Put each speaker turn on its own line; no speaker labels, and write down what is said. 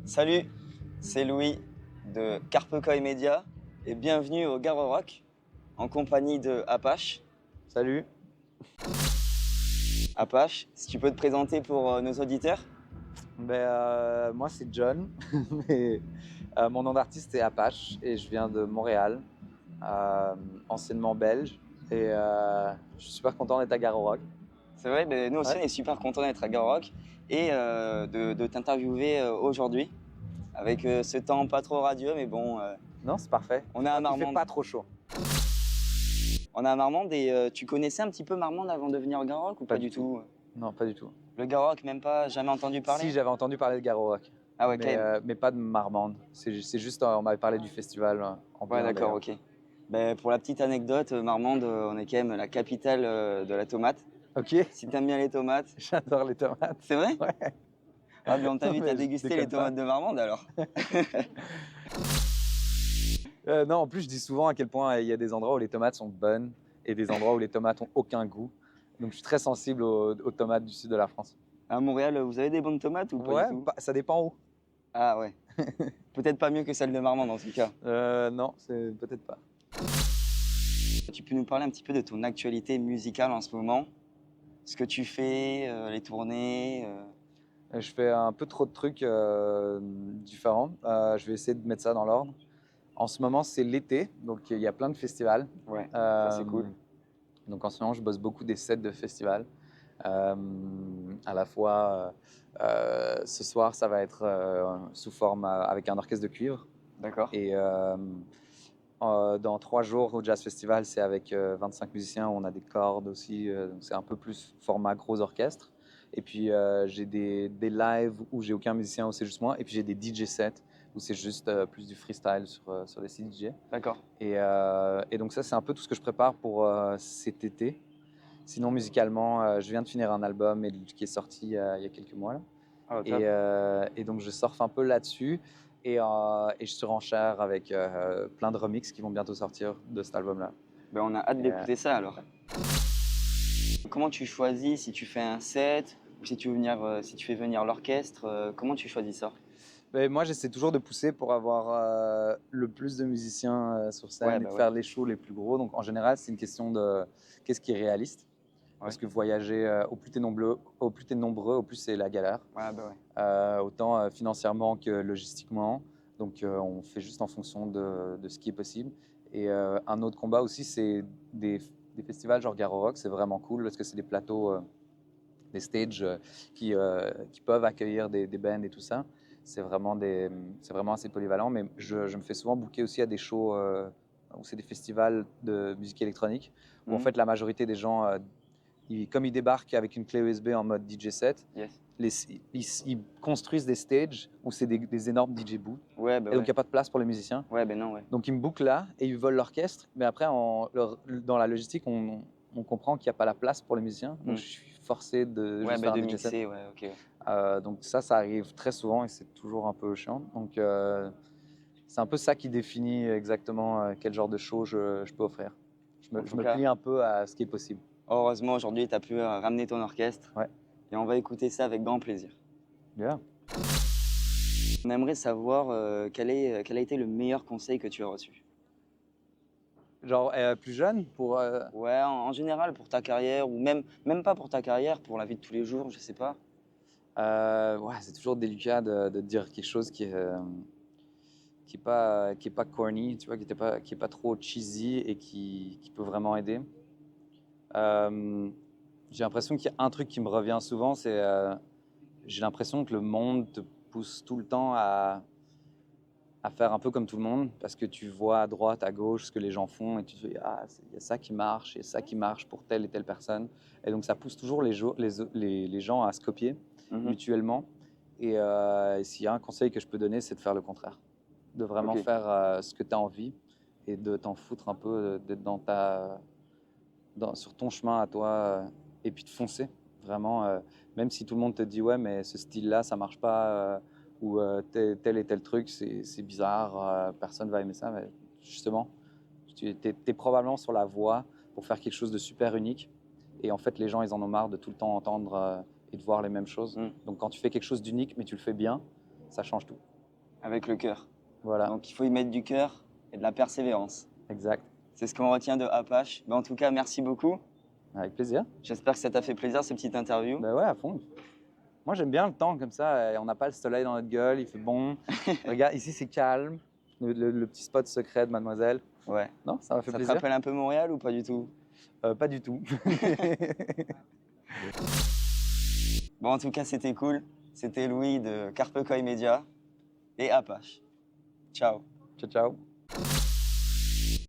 Salut, c'est Louis de Carpecoy Media et bienvenue au Garo Rock en compagnie de Apache.
Salut.
Apache, si tu peux te présenter pour nos auditeurs.
Moi c'est John, mais mon nom d'artiste est Apache et je viens de Montréal, anciennement belge, et je suis super content d'être à Garo Rock.
C'est vrai, mais nous aussi
Ouais.
on est super contents d'être à Garo Rock et de t'interviewer aujourd'hui avec ce temps pas trop radieux, mais bon.
Non, c'est parfait.
On est à
Il
Marmande.
fait pas trop chaud.
On est à Marmande et tu connaissais un petit peu Marmande avant de venir au Garo Rock ou pas du tout?
Non, pas du tout.
Le Garo Rock, même pas, jamais entendu parler?
Si, j'avais entendu parler de Garo Rock.
Ah ouais, quand même.
Mais pas de Marmande. C'est juste, on m'avait parlé du festival en
Ouais,
bien,
d'accord,
d'ailleurs.
ok. Ben, pour la petite anecdote, Marmande, on est quand même la capitale de la tomate.
Ok.
Si t'aimes bien les tomates.
J'adore les tomates.
C'est vrai?
Ouais.
Ah, mais on t'a vu,
Mais
t'as
je
dégusté
déconne
les tomates de Marmande alors?
Non, en plus, je dis souvent à quel point il y a des endroits où les tomates sont bonnes et des endroits où les tomates ont aucun goût. Donc, je suis très sensible aux tomates du sud de la France.
À Montréal, vous avez des bonnes tomates ou pas
Ouais,
du tout?
ça dépend où.
Ah ouais. Peut-être pas mieux que celles de Marmande en tout cas.
Non, c'est peut-être pas.
Tu peux nous parler un petit peu de ton actualité musicale en ce moment? Ce que tu fais, les tournées.
Je fais un peu trop de trucs différents. Je vais essayer de mettre ça dans l'ordre. En ce moment, c'est l'été, donc il y a plein de festivals.
Ouais, ça c'est cool.
Donc en ce moment, je bosse beaucoup des sets de festivals. À la fois, ce soir, ça va être sous forme avec un orchestre de cuivre.
D'accord.
Et dans 3 jours au Jazz Festival, c'est avec 25 musiciens, où on a des cordes aussi. Donc c'est un peu plus format gros orchestre. Et puis j'ai des lives où j'ai aucun musicien, où c'est juste moi. Et puis j'ai des DJ sets où c'est juste plus du freestyle sur les sites DJ.
D'accord.
Et donc ça, c'est un peu tout ce que je prépare pour cet été. Sinon, musicalement, je viens de finir un album qui est sorti il y a quelques mois. Là.
Ah, top.
Et donc, je surfe un peu là-dessus. Et je surenchère avec plein de remixes qui vont bientôt sortir de cet album-là.
Ben, on a hâte d'écouter ça alors. Comment tu choisis si tu fais un set ou si tu veux venir, si tu fais venir l'orchestre? Comment tu choisis ça?
Moi, j'essaie toujours de pousser pour avoir le plus de musiciens sur scène
Ouais,
et
bah
de
ouais.
faire les shows les plus gros. Donc, en général, c'est une question de qu'est-ce qui est réaliste. Parce que voyager, au plus t'es nombreux, au plus c'est la galère.
Ouais, bah ouais.
Autant financièrement que logistiquement. Donc, on fait juste en fonction de ce qui est possible. Et un autre combat aussi, c'est des festivals genre Garo Rock. C'est vraiment cool parce que c'est des plateaux, des stages qui peuvent accueillir des bands et tout ça. C'est vraiment assez polyvalent. Mais je me fais souvent booker aussi à des shows où c'est des festivals de musique électronique où en fait la majorité des gens comme ils débarquent avec une clé USB en mode DJ set,
Yes.
ils construisent des stages où c'est des énormes DJ booths.
Ouais, bah
Et donc, il
ouais.
n'y a pas de place pour les musiciens.
Ouais, ben non, ouais.
Donc, ils me bookent là et ils volent l'orchestre. Mais après, dans la logistique, on comprend qu'il n'y a pas la place pour les musiciens. Donc, je suis forcé de
Ouais,
juste
bah
faire
de
un DJ set.
mixer, ouais, ok.
Donc, ça arrive très souvent et c'est toujours un peu chiant. Donc, c'est un peu ça qui définit exactement quel genre de show je peux offrir. Je me plie un peu à ce qui est possible.
Heureusement, aujourd'hui, tu as pu ramener ton orchestre.
Ouais.
Et on va écouter ça avec grand plaisir.
Bien.
On aimerait savoir quel a été le meilleur conseil que tu as reçu.
Genre plus jeune pour.
Ouais, en général pour ta carrière ou même pas pour ta carrière, pour la vie de tous les jours, je sais pas.
Ouais, c'est toujours délicat de dire quelque chose qui est pas corny, tu vois, qui est pas trop cheesy et qui peut vraiment aider. J'ai l'impression qu'il y a un truc qui me revient souvent, c'est j'ai l'impression que le monde te pousse tout le temps à faire un peu comme tout le monde, parce que tu vois à droite, à gauche ce que les gens font et tu te dis ah, il y a ça qui marche, et ça qui marche pour telle et telle personne. Et donc ça pousse toujours les gens à se copier mutuellement. Et s'il y a un conseil que je peux donner, c'est de faire le contraire. De vraiment faire ce que tu as envie et de t'en foutre un peu, d'être sur ton chemin à toi et puis de foncer. Vraiment, même si tout le monde te dit ouais, mais ce style-là, ça marche pas, ou tel et tel truc, c'est bizarre, personne va aimer ça. Mais justement, tu es probablement sur la voie pour faire quelque chose de super unique. Et en fait, les gens, ils en ont marre de tout le temps entendre et de voir les mêmes choses. Donc, quand tu fais quelque chose d'unique, mais tu le fais bien, ça change tout.
Avec le cœur.
Voilà,
Donc il faut y mettre du cœur et de la persévérance.
exact.
C'est ce qu'on retient de Apache. En tout cas, merci beaucoup.
Avec plaisir.
J'espère que ça t'a fait plaisir, cette petite interview.
Ben ouais, à fond. Moi, j'aime bien le temps comme ça. On n'a pas le soleil dans notre gueule, il fait bon. Regarde, ici, c'est calme. Le petit spot secret de Mademoiselle.
Ouais.
Non, ça m'a fait
Ça te
plaisir.
rappelle un peu Montréal ou pas du tout?
Pas du tout.
En tout cas, c'était cool. C'était Louis de Carpecoy Media et Apache. Ciao.
Ciao, ciao.